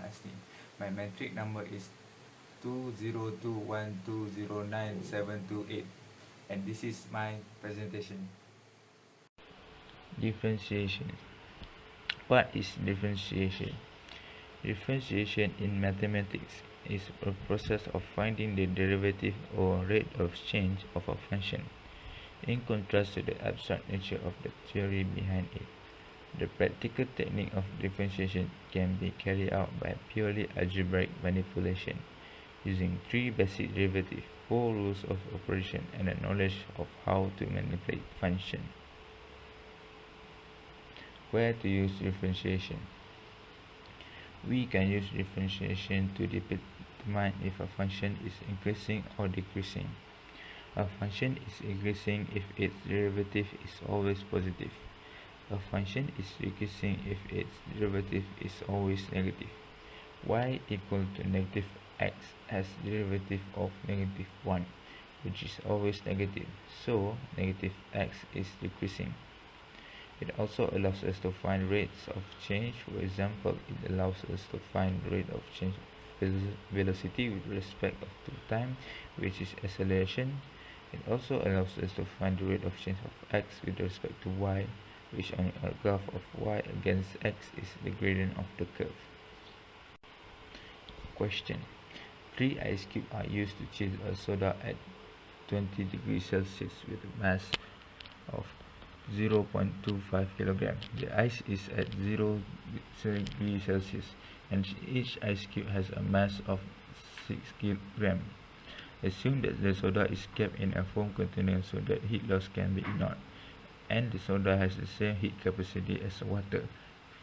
asking. My metric number is 2021209728, and this is my presentation. Differentiation. What is differentiation? Differentiation in mathematics is a process of finding the derivative or rate of change of a function, in contrast to the abstract nature of the theory behind it. The practical technique of differentiation can be carried out by purely algebraic manipulation, using 3 basic derivatives, 4 rules of operation, and a knowledge of how to manipulate functions. Where to use differentiation? We can use differentiation to determine if a function is increasing or decreasing. A function is increasing if its derivative is always positive. A function is decreasing if its derivative is always negative. Y equal to negative x has derivative of negative 1, which is always negative, so negative x is decreasing. It also allows us to find rates of change. For example, it allows us to find rate of change of velocity with respect to time, which is acceleration. It also allows us to find the rate of change of x with respect to y, which on a graph of y against x is the gradient of the curve. Question. 3 ice cubes are used to chill a soda at 20 degrees Celsius with a mass of 0.25 kg. The ice is at 0 degrees Celsius and each ice cube has a mass of 6 kg. Assume that the soda is kept in a foam container so that heat loss can be ignored, and the soda has the same heat capacity as water.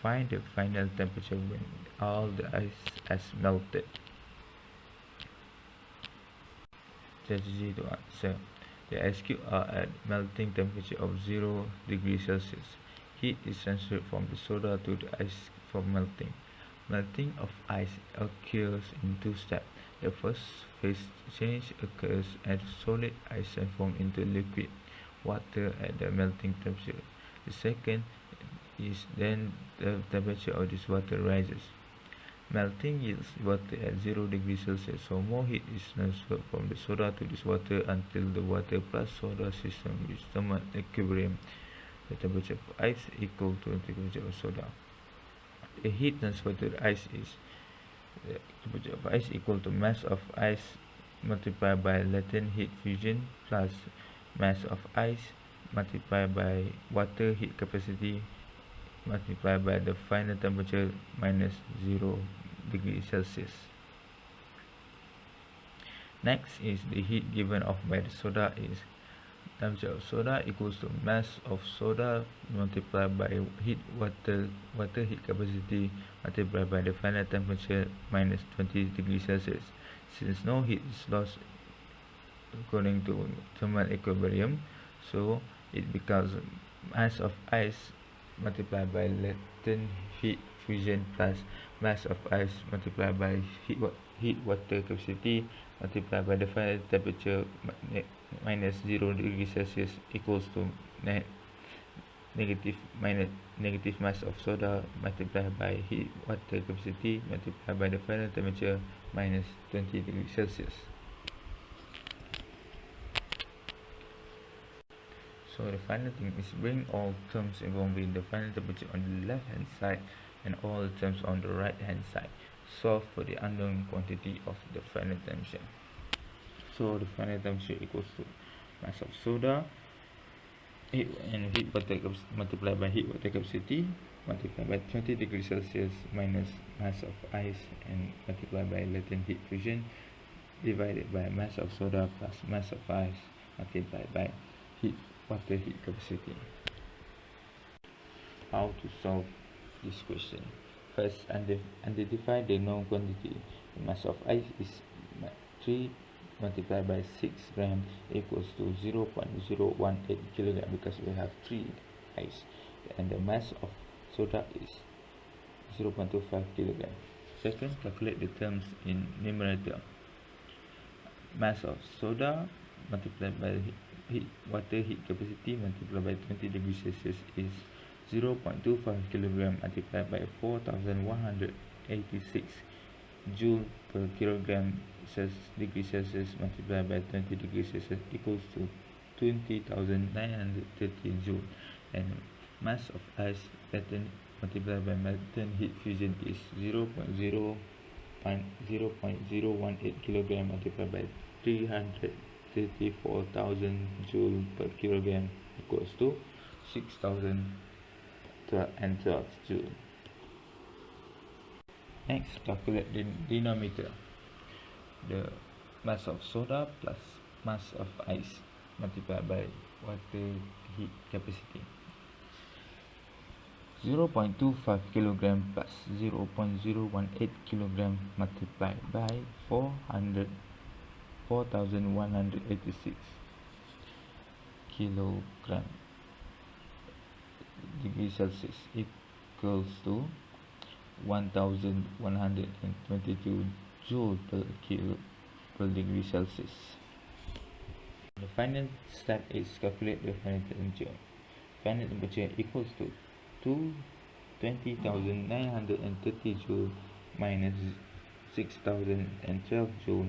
Find the final temperature when all the ice has melted. Strategy to answer. The ice cubes are at melting temperature of 0 degrees Celsius. Heat is transferred from the soda to the ice for melting. Melting of ice occurs in 2 steps. The first phase change occurs as solid ice transforms into liquid water at the melting temperature. The second is then the temperature of this water rises. Melting yields water at 0 degrees Celsius, so more heat is transferred from the soda to this water until the water plus soda system reaches thermal equilibrium. The temperature of ice equal to the temperature of soda. The heat transferred to the ice is the temperature of ice equal to mass of ice multiplied by latent heat fusion plus mass of ice multiplied by water heat capacity multiplied by the final temperature minus 0 degrees Celsius. Next is the heat given off by the soda is temperature of soda equals to mass of soda multiplied by water heat capacity multiplied by the final temperature minus 20 degrees Celsius. Since no heat is lost according to thermal equilibrium, so it becomes mass of ice multiplied by latent heat fusion plus mass of ice multiplied by heat water capacity multiplied by the final temperature minus 0 degrees Celsius equals to negative mass of soda multiplied by heat water capacity multiplied by the final temperature minus 20 degrees Celsius. So the final thing is bring all terms involving the final temperature on the left hand side and all the terms on the right hand side. Solve for the unknown quantity of the final temperature. So the final temperature equals to mass of soda heat water multiplied by heat water capacity multiplied by 20 degrees Celsius minus mass of ice and multiplied by latent heat fusion divided by mass of soda plus mass of ice multiplied by water heat capacity. How to solve this question? First, identify the known quantity. The mass of ice is 3 multiplied by 6 grams equals to 0.018 kilogram because we have 3 ice, and the mass of soda is 0.25 kilogram. Second, calculate the terms in numerator. Mass of soda multiplied by water heat capacity multiplied by 20 degrees Celsius is 0.25 kilogram multiplied by 4186 joule per kilogram degree Celsius multiplied by 20 degrees Celsius equals to 20,930 joule, and mass of ice pattern multiplied by molten heat fusion is 0.018 kilogram multiplied by 334,000 joule per kilogram equals to 6,012 joule. Next, calculate the denominator. The mass of soda plus mass of ice multiplied by water heat capacity. 0.25 kilogram plus 0.018 kilogram multiplied by 4,186 kilogram degree Celsius equals to 1,122 joule per degree Celsius. The final step is calculate the final temperature. Final temperature equals to 20,930 joule minus 6,012 joule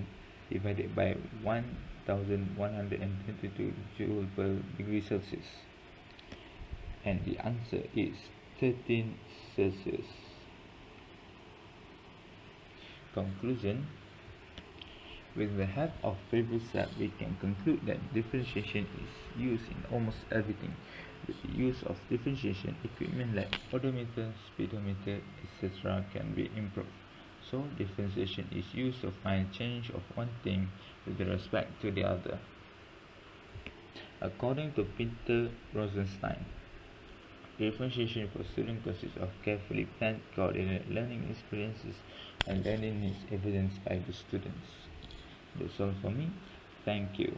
divided by 1,122 joule per degree Celsius, and the answer is 13 Celsius. Conclusion: with the help of previous step, we can conclude that differentiation is used in almost everything. With the use of differentiation, equipment like odometer, speedometer, etc. can be improved. So, differentiation is used to find change of one thing with respect to the other. According to Peter Rosenstein, differentiation for students consists of carefully planned, coordinated learning experiences, and learning is evidenced by the students. That's all for me. Thank you.